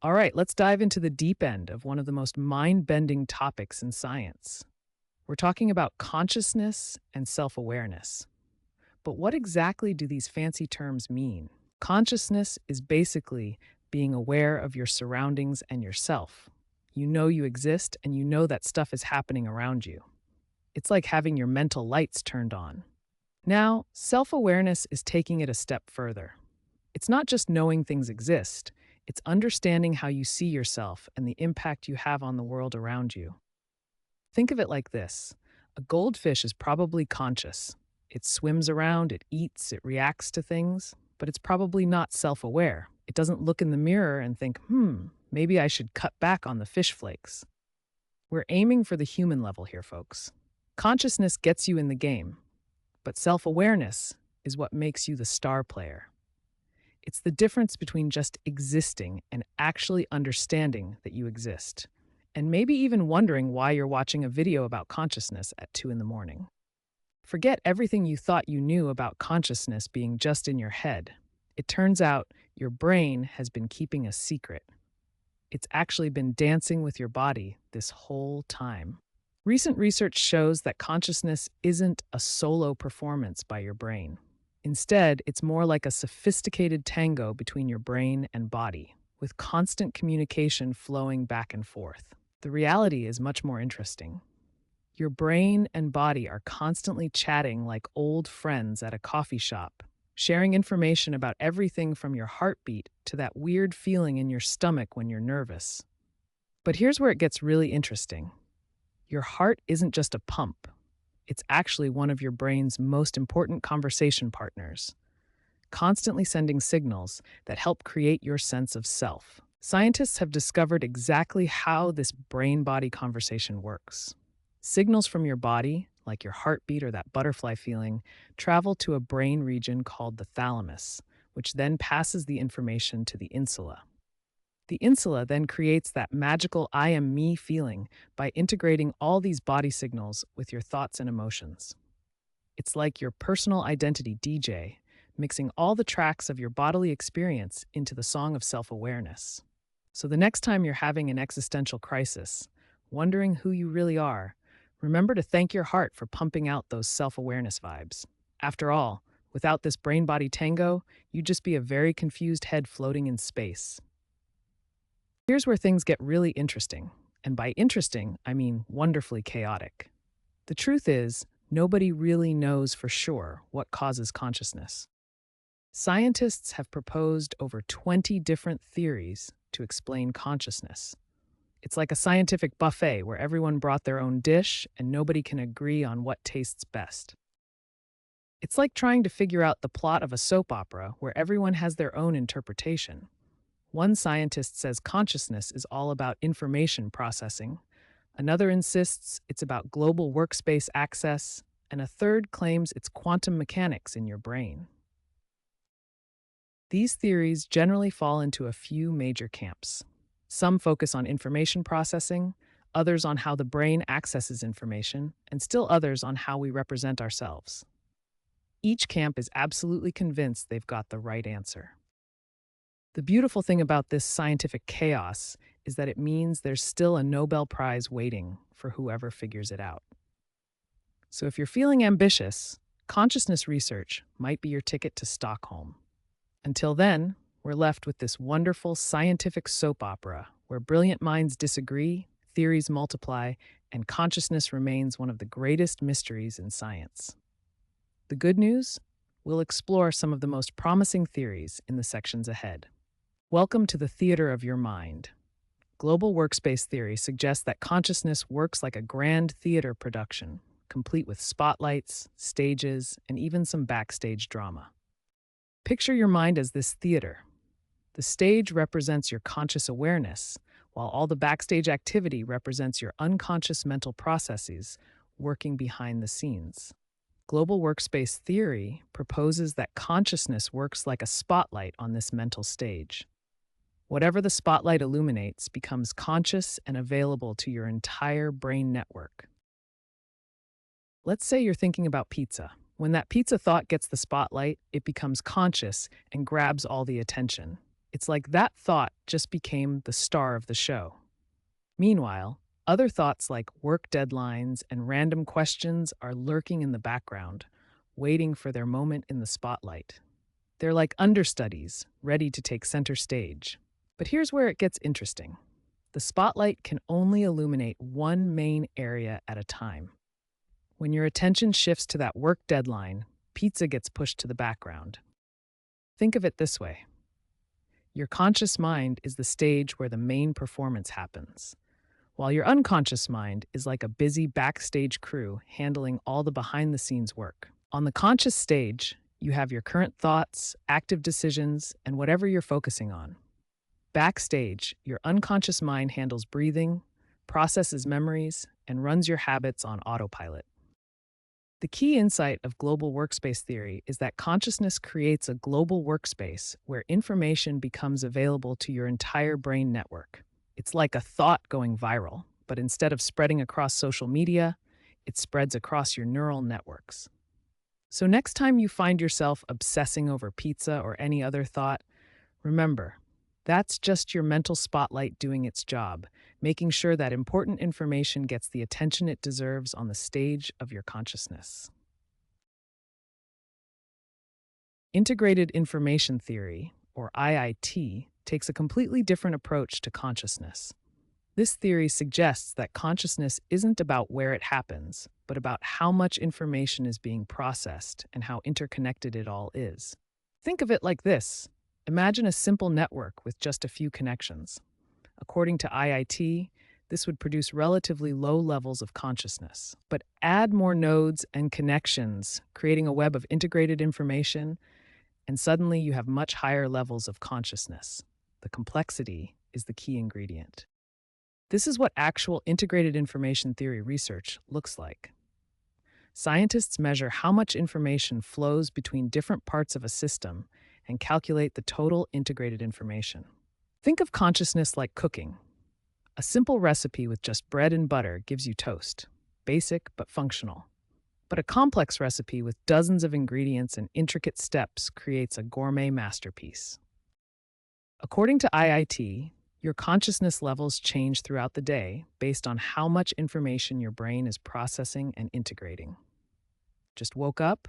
All right, let's dive into the deep end of one of the most mind bending topics in science. We're talking about consciousness and self awareness. But what exactly do these fancy terms mean? Consciousness is basically being aware of your surroundings and yourself. You know you exist and you know that stuff is happening around you. It's like having your mental lights turned on. Now, self awareness is taking it a step further. It's not just knowing things exist, it's understanding how you see yourself and the impact you have on the world around you. Think of it like this: a goldfish is probably conscious. It swims around, it eats, it reacts to things, but it's probably not self aware. It doesn't look in the mirror and think, maybe I should cut back on the fish flakes. We're aiming for the human level here, folks. Consciousness gets you in the game, but self awareness is what makes you the star player. It's the difference between just existing and actually understanding that you exist, and maybe even wondering why you're watching a video about consciousness at 2 in the morning. Forget everything you thought you knew about consciousness being just in your head. It turns out your brain has been keeping a secret. It's actually been dancing with your body this whole time. Recent research shows that consciousness isn't a solo performance by your brain. Instead, it's more like a sophisticated tango between your brain and body, with constant communication flowing back and forth. The reality is much more interesting. Your brain and body are constantly chatting like old friends at a coffee shop, sharing information about everything from your heartbeat to that weird feeling in your stomach when you're nervous. But here's where it gets really interesting. Your heart isn't just a pump. It's actually one of your brain's most important conversation partners, constantly sending signals that help create your sense of self. Scientists have discovered exactly how this brain-body conversation works. Signals from your body, like your heartbeat or that butterfly feeling, travel to a brain region called the thalamus, which then passes the information to the insula. The insula then creates that magical I am me feeling by integrating all these body signals with your thoughts and emotions. It's like your personal identity DJ, mixing all the tracks of your bodily experience into the song of self-awareness. So the next time you're having an existential crisis, wondering who you really are, remember to thank your heart for pumping out those self-awareness vibes. After all, without this brain-body tango, you'd just be a very confused head floating in space. Here's where things get really interesting, and by interesting, I mean wonderfully chaotic. The truth is, nobody really knows for sure what causes consciousness. Scientists have proposed over 20 different theories to explain consciousness. It's like a scientific buffet where everyone brought their own dish and nobody can agree on what tastes best. It's like trying to figure out the plot of a soap opera where everyone has their own interpretation. One scientist says consciousness is all about information processing, another insists it's about global workspace access, and a third claims it's quantum mechanics in your brain. These theories generally fall into a few major camps. Some focus on information processing, others on how the brain accesses information, and still others on how we represent ourselves. Each camp is absolutely convinced they've got the right answer. The beautiful thing about this scientific chaos is that it means there's still a Nobel Prize waiting for whoever figures it out. So if you're feeling ambitious, consciousness research might be your ticket to Stockholm. Until then, we're left with this wonderful scientific soap opera where brilliant minds disagree, theories multiply, and consciousness remains one of the greatest mysteries in science. The good news? We'll explore some of the most promising theories in the sections ahead. Welcome to the theater of your mind. Global Workspace Theory suggests that consciousness works like a grand theater production, complete with spotlights, stages, and even some backstage drama. Picture your mind as this theater. The stage represents your conscious awareness, while all the backstage activity represents your unconscious mental processes working behind the scenes. Global Workspace Theory proposes that consciousness works like a spotlight on this mental stage. Whatever the spotlight illuminates becomes conscious and available to your entire brain network. Let's say you're thinking about pizza. When that pizza thought gets the spotlight, it becomes conscious and grabs all the attention. It's like that thought just became the star of the show. Meanwhile, other thoughts like work deadlines and random questions are lurking in the background, waiting for their moment in the spotlight. They're like understudies, ready to take center stage. But here's where it gets interesting. The spotlight can only illuminate one main area at a time. When your attention shifts to that work deadline, pizza gets pushed to the background. Think of it this way. Your conscious mind is the stage where the main performance happens, while your unconscious mind is like a busy backstage crew handling all the behind-the-scenes work. On the conscious stage, you have your current thoughts, active decisions, and whatever you're focusing on. Backstage, your unconscious mind handles breathing, processes memories, and runs your habits on autopilot. The key insight of global workspace theory is that consciousness creates a global workspace where information becomes available to your entire brain network. It's like a thought going viral, but instead of spreading across social media, it spreads across your neural networks. So next time you find yourself obsessing over pizza or any other thought, remember, that's just your mental spotlight doing its job, making sure that important information gets the attention it deserves on the stage of your consciousness. Integrated Information Theory, or IIT, takes a completely different approach to consciousness. This theory suggests that consciousness isn't about where it happens, but about how much information is being processed and how interconnected it all is. Think of it like this. Imagine a simple network with just a few connections. According to IIT, this would produce relatively low levels of consciousness. But add more nodes and connections, creating a web of integrated information, and suddenly you have much higher levels of consciousness. The complexity is the key ingredient. This is what actual integrated information theory research looks like. Scientists measure how much information flows between different parts of a system and calculate the total integrated information. Think of consciousness like cooking. A simple recipe with just bread and butter gives you toast, basic but functional. But a complex recipe with dozens of ingredients and intricate steps creates a gourmet masterpiece. According to IIT, your consciousness levels change throughout the day based on how much information your brain is processing and integrating. Just woke up?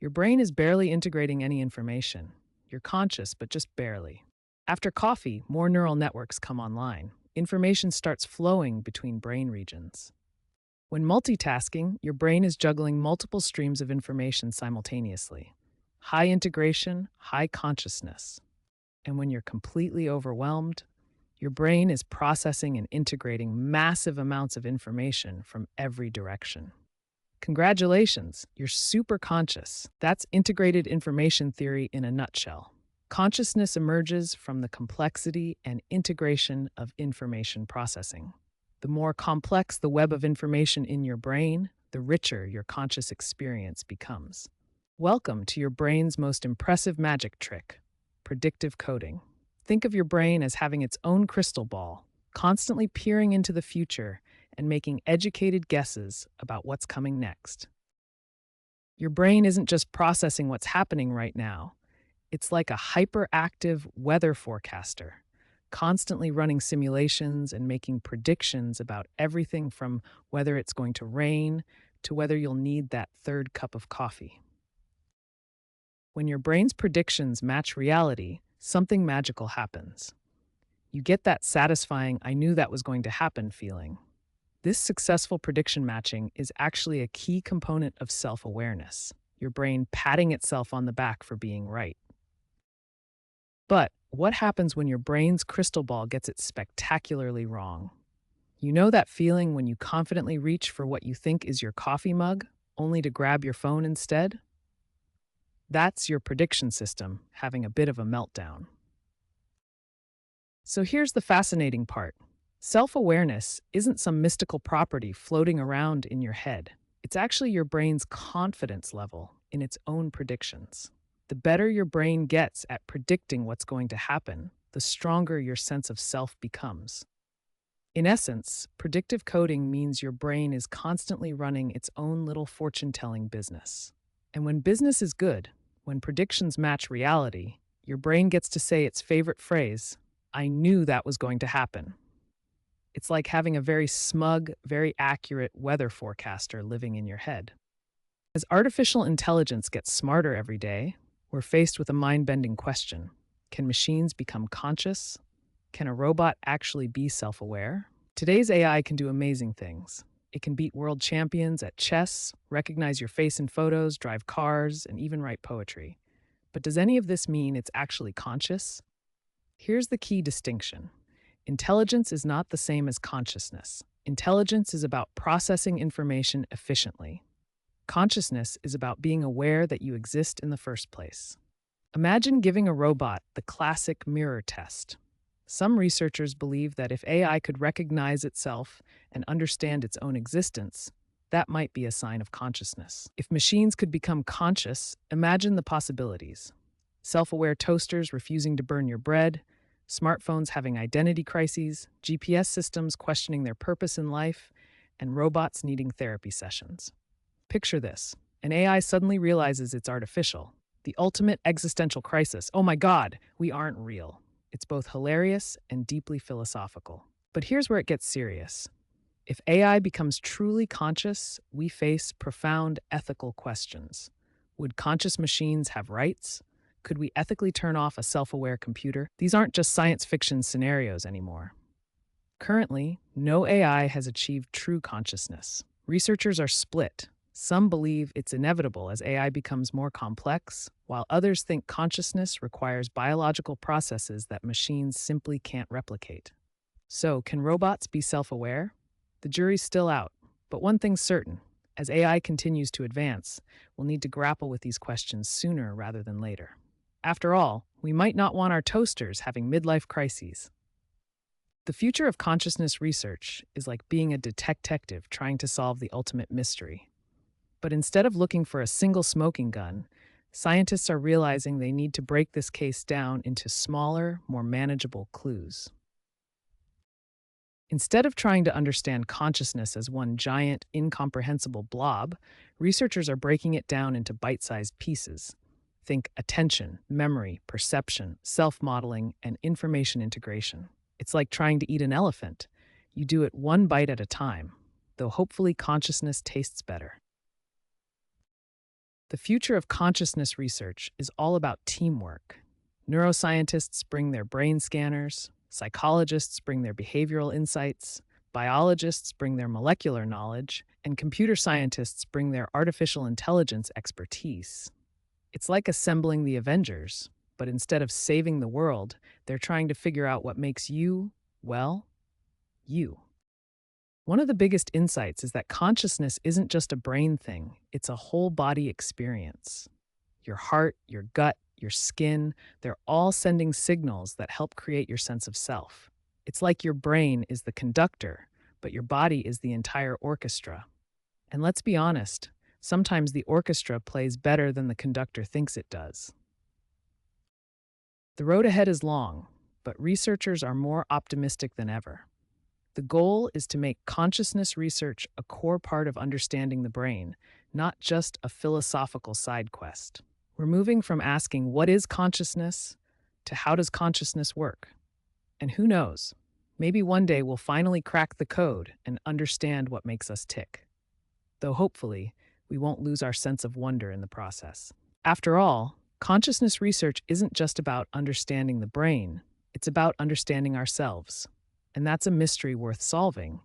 Your brain is barely integrating any information. You're conscious, but just barely. After coffee, more neural networks come online. Information starts flowing between brain regions. When multitasking, your brain is juggling multiple streams of information simultaneously. High integration, high consciousness. And when you're completely overwhelmed, your brain is processing and integrating massive amounts of information from every direction. Congratulations, you're super conscious. That's integrated information theory in a nutshell. Consciousness emerges from the complexity and integration of information processing. The more complex the web of information in your brain, the richer your conscious experience becomes. Welcome to your brain's most impressive magic trick, predictive coding. Think of your brain as having its own crystal ball, constantly peering into the future and making educated guesses about what's coming next. Your brain isn't just processing what's happening right now. It's like a hyperactive weather forecaster, constantly running simulations and making predictions about everything from whether it's going to rain to whether you'll need that third cup of coffee. When your brain's predictions match reality, something magical happens. You get that satisfying, "I knew that was going to happen" feeling. This successful prediction matching is actually a key component of self-awareness, your brain patting itself on the back for being right. But what happens when your brain's crystal ball gets it spectacularly wrong? You know that feeling when you confidently reach for what you think is your coffee mug, only to grab your phone instead? That's your prediction system having a bit of a meltdown. So here's the fascinating part. Self-awareness isn't some mystical property floating around in your head. It's actually your brain's confidence level in its own predictions. The better your brain gets at predicting what's going to happen, the stronger your sense of self becomes. In essence, predictive coding means your brain is constantly running its own little fortune-telling business. And when business is good, when predictions match reality, your brain gets to say its favorite phrase, "I knew that was going to happen." It's like having a very smug, very accurate weather forecaster living in your head. As artificial intelligence gets smarter every day, we're faced with a mind-bending question. Can machines become conscious? Can a robot actually be self-aware? Today's AI can do amazing things. It can beat world champions at chess, recognize your face in photos, drive cars, and even write poetry. But does any of this mean it's actually conscious? Here's the key distinction. Intelligence is not the same as consciousness. Intelligence is about processing information efficiently. Consciousness is about being aware that you exist in the first place. Imagine giving a robot the classic mirror test. Some researchers believe that if AI could recognize itself and understand its own existence, that might be a sign of consciousness. If machines could become conscious, imagine the possibilities. Self-aware toasters refusing to burn your bread, smartphones having identity crises, GPS systems questioning their purpose in life, and robots needing therapy sessions. Picture this. An AI suddenly realizes it's artificial. The ultimate existential crisis. Oh my God, we aren't real. It's both hilarious and deeply philosophical. But here's where it gets serious. If AI becomes truly conscious, we face profound ethical questions. Would conscious machines have rights? Could we ethically turn off a self-aware computer? These aren't just science fiction scenarios anymore. Currently, no AI has achieved true consciousness. Researchers are split. Some believe it's inevitable as AI becomes more complex, while others think consciousness requires biological processes that machines simply can't replicate. So, can robots be self-aware? The jury's still out, but one thing's certain. As AI continues to advance, we'll need to grapple with these questions sooner rather than later. After all, we might not want our toasters having midlife crises. The future of consciousness research is like being a detective trying to solve the ultimate mystery. But instead of looking for a single smoking gun, scientists are realizing they need to break this case down into smaller, more manageable clues. Instead of trying to understand consciousness as one giant, incomprehensible blob, researchers are breaking it down into bite-sized pieces. Think attention, memory, perception, self-modeling, and information integration. It's like trying to eat an elephant. You do it one bite at a time, though hopefully consciousness tastes better. The future of consciousness research is all about teamwork. Neuroscientists bring their brain scanners, psychologists bring their behavioral insights, biologists bring their molecular knowledge, and computer scientists bring their artificial intelligence expertise. It's like assembling the Avengers, but instead of saving the world, they're trying to figure out what makes you, well, you. One of the biggest insights is that consciousness isn't just a brain thing, it's a whole body experience. Your heart, your gut, your skin, they're all sending signals that help create your sense of self. It's like your brain is the conductor, but your body is the entire orchestra. And let's be honest, sometimes the orchestra plays better than the conductor thinks it does. The road ahead is long, but researchers are more optimistic than ever. The goal is to make consciousness research a core part of understanding the brain, not just a philosophical side quest. We're moving from asking what is consciousness to how does consciousness work? And who knows, maybe one day we'll finally crack the code and understand what makes us tick. Though hopefully, we won't lose our sense of wonder in the process. After all, consciousness research isn't just about understanding the brain, it's about understanding ourselves. And that's a mystery worth solving,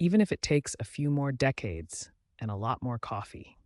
even if it takes a few more decades and a lot more coffee.